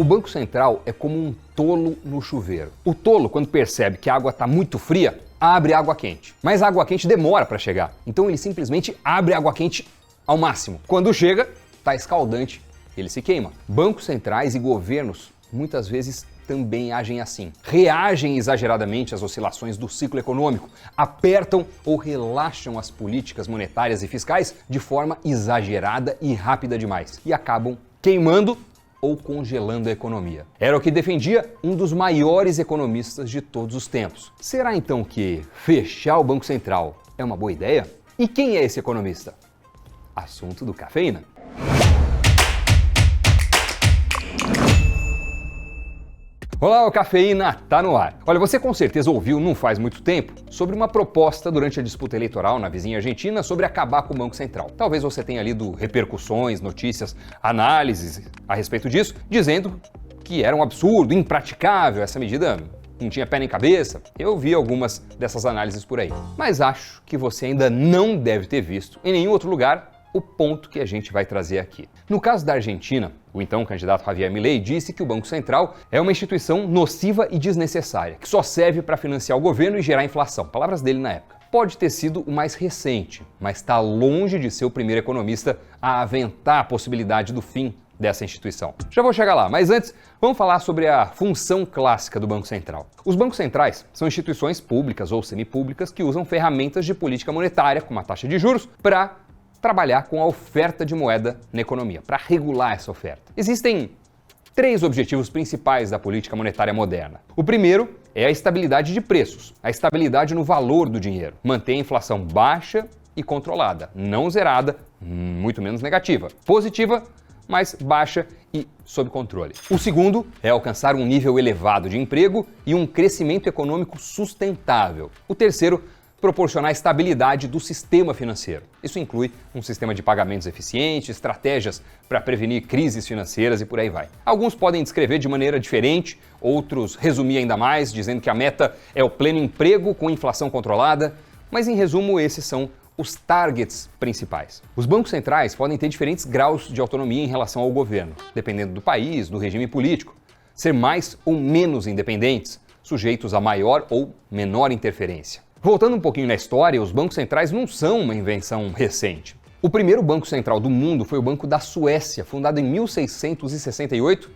O Banco Central é como um tolo no chuveiro. O tolo, quando percebe que a água está muito fria, abre água quente. Mas a água quente demora para chegar, então ele simplesmente abre água quente ao máximo. Quando chega, está escaldante, ele se queima. Bancos centrais e governos muitas vezes também agem assim. Reagem exageradamente às oscilações do ciclo econômico, apertam ou relaxam as políticas monetárias e fiscais de forma exagerada e rápida demais e acabam queimando ou congelando a economia. Era o que defendia um dos maiores economistas de todos os tempos. Será então que fechar o Banco Central é uma boa ideia? E quem é esse economista? Assunto do Cafeína. Olá, o Cafeína tá no ar. Olha, você com certeza ouviu não faz muito tempo sobre uma proposta durante a disputa eleitoral na vizinha Argentina sobre acabar com o Banco Central. Talvez você tenha lido repercussões, notícias, análises a respeito disso, dizendo que era um absurdo, impraticável, essa medida não tinha pé nem cabeça. Eu vi algumas dessas análises por aí. Mas acho que você ainda não deve ter visto em nenhum outro lugar o ponto que a gente vai trazer aqui. No caso da Argentina, o então candidato Javier Milei disse que o Banco Central é uma instituição nociva e desnecessária, que só serve para financiar o governo e gerar inflação. Palavras dele na época. Pode ter sido o mais recente, mas está longe de ser o primeiro economista a aventar a possibilidade do fim dessa instituição. Já vou chegar lá, mas antes, vamos falar sobre a função clássica do Banco Central. Os bancos centrais são instituições públicas ou semipúblicas que usam ferramentas de política monetária, como a taxa de juros, para trabalhar com a oferta de moeda na economia, para regular essa oferta. Existem três objetivos principais da política monetária moderna. O primeiro é a estabilidade de preços, a estabilidade no valor do dinheiro, manter a inflação baixa e controlada, não zerada, muito menos negativa, positiva, mas baixa e sob controle. O segundo é alcançar um nível elevado de emprego e um crescimento econômico sustentável. O terceiro, proporcionar estabilidade do sistema financeiro. Isso inclui um sistema de pagamentos eficiente, estratégias para prevenir crises financeiras e por aí vai. Alguns podem descrever de maneira diferente, outros resumir ainda mais, dizendo que a meta é o pleno emprego com inflação controlada, mas em resumo esses são os targets principais. Os bancos centrais podem ter diferentes graus de autonomia em relação ao governo, dependendo do país, do regime político, ser mais ou menos independentes, sujeitos a maior ou menor interferência. Voltando um pouquinho na história, os bancos centrais não são uma invenção recente. O primeiro banco central do mundo foi o Banco da Suécia, fundado em 1668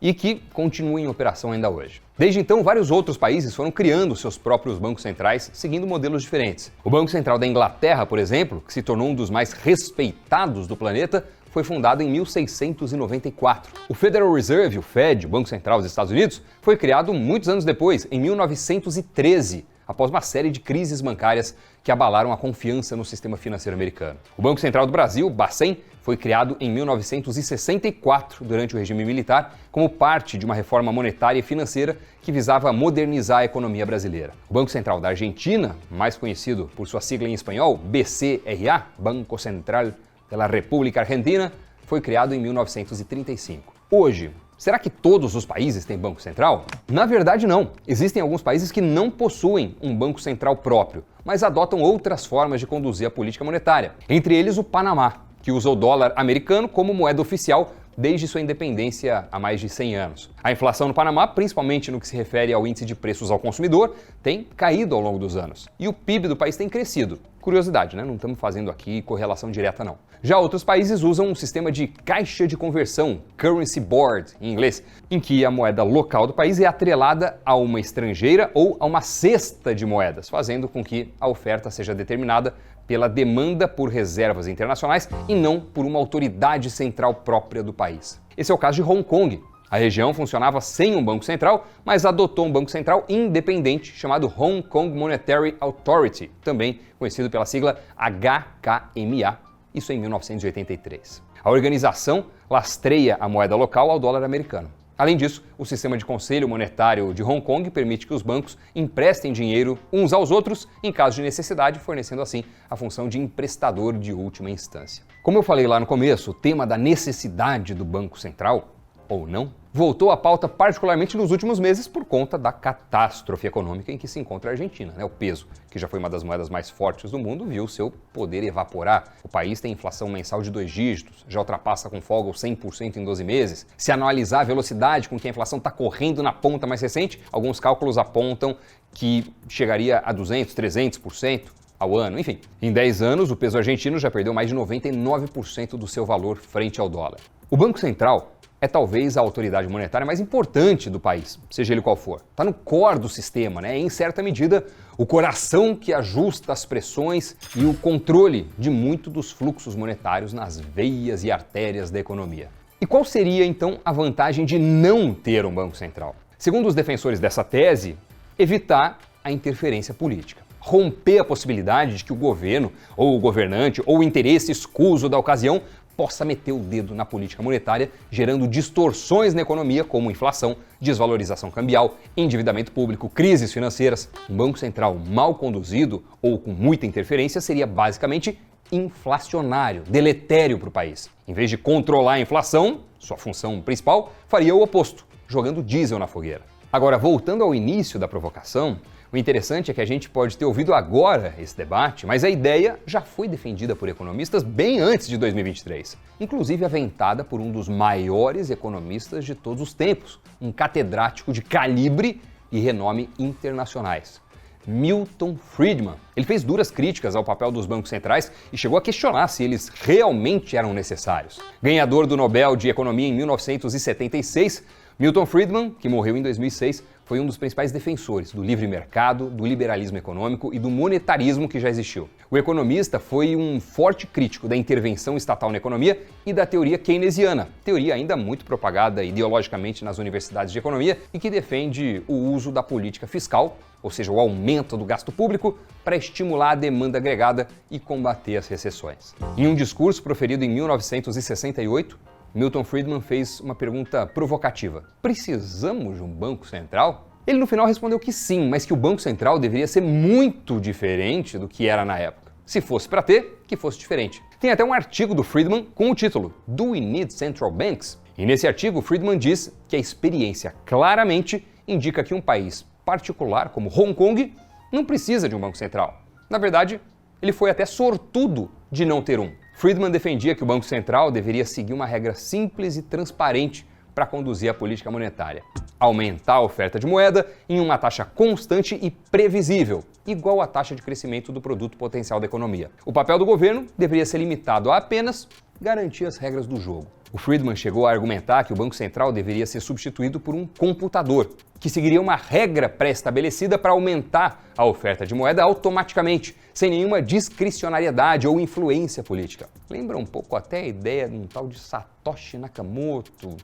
e que continua em operação ainda hoje. Desde então, vários outros países foram criando seus próprios bancos centrais, seguindo modelos diferentes. O Banco Central da Inglaterra, por exemplo, que se tornou um dos mais respeitados do planeta, foi fundado em 1694. O Federal Reserve, o Fed, o Banco Central dos Estados Unidos, foi criado muitos anos depois, em 1913. Após uma série de crises bancárias que abalaram a confiança no sistema financeiro americano. O Banco Central do Brasil, Bacen, foi criado em 1964 durante o regime militar como parte de uma reforma monetária e financeira que visava modernizar a economia brasileira. O Banco Central da Argentina, mais conhecido por sua sigla em espanhol, BCRA, Banco Central de la República Argentina, foi criado em 1935. Hoje, será que todos os países têm banco central? Na verdade, não. Existem alguns países que não possuem um banco central próprio, mas adotam outras formas de conduzir a política monetária. Entre eles, o Panamá, que usa o dólar americano como moeda oficial desde sua independência há mais de 100 anos. A inflação no Panamá, principalmente no que se refere ao índice de preços ao consumidor, tem caído ao longo dos anos. E o PIB do país tem crescido. Curiosidade, né? Não estamos fazendo aqui correlação direta, não. Já outros países usam um sistema de caixa de conversão, currency board, em inglês, em que a moeda local do país é atrelada a uma estrangeira ou a uma cesta de moedas, fazendo com que a oferta seja determinada pela demanda por reservas internacionais e não por uma autoridade central própria do país. Esse é o caso de Hong Kong. A região funcionava sem um banco central, mas adotou um banco central independente chamado Hong Kong Monetary Authority, também conhecido pela sigla HKMA, isso em 1983. A organização lastreia a moeda local ao dólar americano. Além disso, o sistema de conselho monetário de Hong Kong permite que os bancos emprestem dinheiro uns aos outros em caso de necessidade, fornecendo assim a função de emprestador de última instância. Como eu falei lá no começo, o tema da necessidade do Banco Central ou não, voltou à pauta particularmente nos últimos meses por conta da catástrofe econômica em que se encontra a Argentina. O peso, que já foi uma das moedas mais fortes do mundo, viu seu poder evaporar. O país tem inflação mensal de 2 dígitos, já ultrapassa com folga os 100% em 12 meses. Se analisar a velocidade com que a inflação está correndo na ponta mais recente, alguns cálculos apontam que chegaria a 200%, 300% ao ano. Enfim, em 10 anos, o peso argentino já perdeu mais de 99% do seu valor frente ao dólar. O Banco Central é talvez a autoridade monetária mais importante do país, seja ele qual for. Está no core do sistema, né? Em certa medida, o coração que ajusta as pressões e o controle de muito dos fluxos monetários nas veias e artérias da economia. E qual seria, então, a vantagem de não ter um Banco Central? Segundo os defensores dessa tese, evitar a interferência política. Romper a possibilidade de que o governo, ou o governante, ou o interesse escuso da ocasião possa meter o dedo na política monetária, gerando distorções na economia, como inflação, desvalorização cambial, endividamento público, crises financeiras. Um Banco Central mal conduzido ou com muita interferência seria basicamente inflacionário, deletério para o país. Em vez de controlar a inflação, sua função principal, faria o oposto, jogando diesel na fogueira. Agora, voltando ao início da provocação, o interessante é que a gente pode ter ouvido agora esse debate, mas a ideia já foi defendida por economistas bem antes de 2023, inclusive aventada por um dos maiores economistas de todos os tempos, um catedrático de calibre e renome internacionais, Milton Friedman. Ele fez duras críticas ao papel dos bancos centrais e chegou a questionar se eles realmente eram necessários. Ganhador do Nobel de Economia em 1976, Milton Friedman, que morreu em 2006, foi um dos principais defensores do livre mercado, do liberalismo econômico e do monetarismo que já existiu. O economista foi um forte crítico da intervenção estatal na economia e da teoria keynesiana, teoria ainda muito propagada ideologicamente nas universidades de economia e que defende o uso da política fiscal, ou seja, o aumento do gasto público, para estimular a demanda agregada e combater as recessões. Em um discurso proferido em 1968, Milton Friedman fez uma pergunta provocativa. Precisamos de um banco central? Ele no final respondeu que sim, mas que o Banco Central deveria ser muito diferente do que era na época. Se fosse para ter, que fosse diferente. Tem até um artigo do Friedman com o título Do We Need Central Banks? E nesse artigo, Friedman diz que a experiência claramente indica que um país particular como Hong Kong não precisa de um banco central. Na verdade, ele foi até sortudo de não ter um. Friedman defendia que o Banco Central deveria seguir uma regra simples e transparente para conduzir a política monetária. Aumentar a oferta de moeda em uma taxa constante e previsível, igual à taxa de crescimento do produto potencial da economia. O papel do governo deveria ser limitado a apenas garantir as regras do jogo. O Friedman chegou a argumentar que o Banco Central deveria ser substituído por um computador, que seguiria uma regra pré-estabelecida para aumentar a oferta de moeda automaticamente, sem nenhuma discricionariedade ou influência política. Lembra um pouco até a ideia de um tal de Satoshi Nakamoto,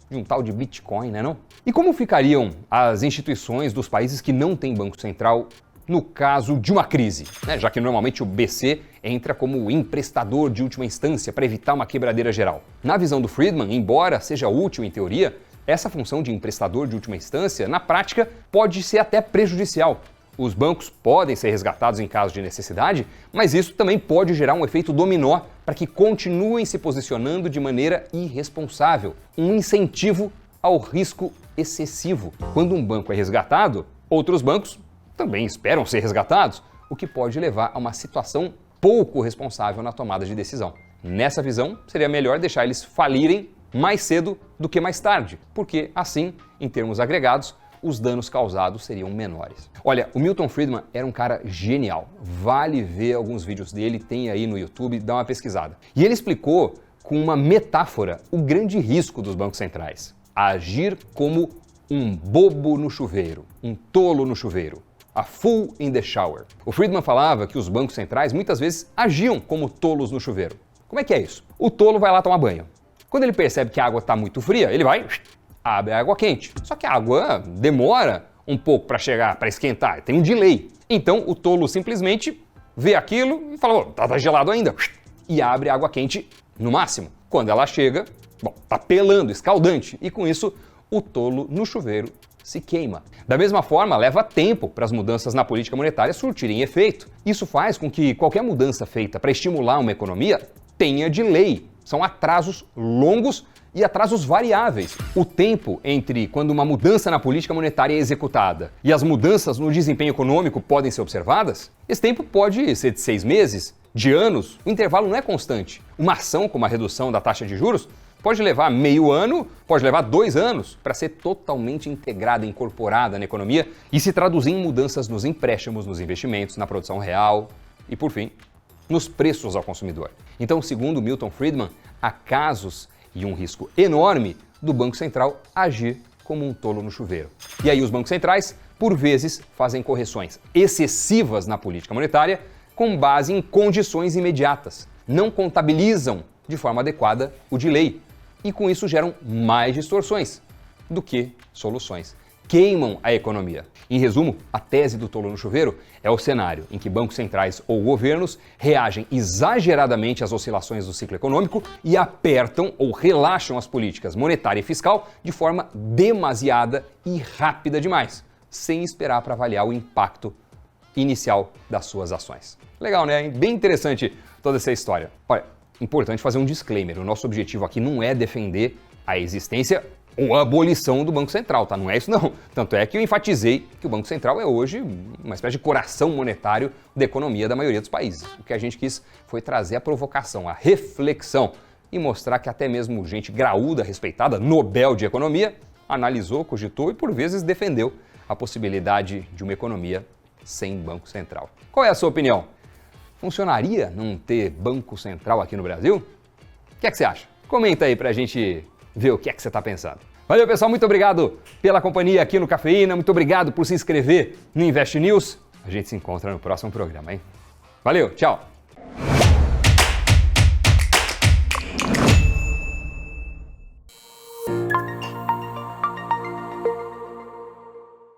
de um tal de Bitcoin, né não? E como ficariam as instituições dos países que não têm Banco Central no caso de uma crise, né? Já que normalmente o BC entra como emprestador de última instância para evitar uma quebradeira geral. Na visão do Friedman, embora seja útil em teoria, essa função de emprestador de última instância, na prática, pode ser até prejudicial. Os bancos podem ser resgatados em caso de necessidade, mas isso também pode gerar um efeito dominó para que continuem se posicionando de maneira irresponsável, um incentivo ao risco excessivo. Quando um banco é resgatado, outros bancos também esperam ser resgatados, o que pode levar a uma situação pouco responsável na tomada de decisão. Nessa visão, seria melhor deixar eles falirem mais cedo do que mais tarde, porque assim, em termos agregados, os danos causados seriam menores. Olha, o Milton Friedman era um cara genial. Vale ver alguns vídeos dele, tem aí no YouTube, dá uma pesquisada. E ele explicou com uma metáfora o grande risco dos bancos centrais: agir como um bobo no chuveiro, um tolo no chuveiro. A fool in the shower. O Friedman falava que os bancos centrais muitas vezes agiam como tolos no chuveiro. Como é que é isso? O tolo vai lá tomar banho. Quando ele percebe que a água está muito fria, ele vai, abre a água quente. Só que a água demora um pouco para chegar, para esquentar, tem um delay. Então o tolo simplesmente vê aquilo e fala, oh, tá gelado ainda, e abre a água quente no máximo. Quando ela chega, bom, tá pelando, escaldante, e com isso o tolo no chuveiro se queima. Da mesma forma, leva tempo para as mudanças na política monetária surtirem efeito. Isso faz com que qualquer mudança feita para estimular uma economia tenha delay. São atrasos longos e atrasos variáveis. O tempo entre quando uma mudança na política monetária é executada e as mudanças no desempenho econômico podem ser observadas, esse tempo pode ser de 6 meses, de anos, o intervalo não é constante. Uma ação como a redução da taxa de juros pode levar meio ano, pode levar 2 anos para ser totalmente integrada, incorporada na economia e se traduzir em mudanças nos empréstimos, nos investimentos, na produção real e, por fim, nos preços ao consumidor. Então, segundo Milton Friedman, há casos e um risco enorme do Banco Central agir como um tolo no chuveiro. E aí os bancos centrais, por vezes, fazem correções excessivas na política monetária com base em condições imediatas. Não contabilizam de forma adequada o delay e com isso geram mais distorções do que soluções. Queimam a economia. Em resumo, a tese do tolo no chuveiro é o cenário em que bancos centrais ou governos reagem exageradamente às oscilações do ciclo econômico e apertam ou relaxam as políticas monetária e fiscal de forma demasiada e rápida demais, sem esperar para avaliar o impacto inicial das suas ações. Legal, né? Bem interessante toda essa história. Olha, importante fazer um disclaimer. O nosso objetivo aqui não é defender a existência ou a abolição do Banco Central, tá? Não é isso não. Tanto é que eu enfatizei que o Banco Central é hoje uma espécie de coração monetário da economia da maioria dos países. O que a gente quis foi trazer a provocação, a reflexão e mostrar que até mesmo gente graúda, respeitada, Nobel de Economia, analisou, cogitou e por vezes defendeu a possibilidade de uma economia sem Banco Central. Qual é a sua opinião? Funcionaria não ter Banco Central aqui no Brasil? O que é que você acha? Comenta aí pra gente ver o que é que você está pensando. Valeu, pessoal, muito obrigado pela companhia aqui no Cafeína, muito obrigado por se inscrever no Invest News. A gente se encontra no próximo programa, hein? Valeu, tchau!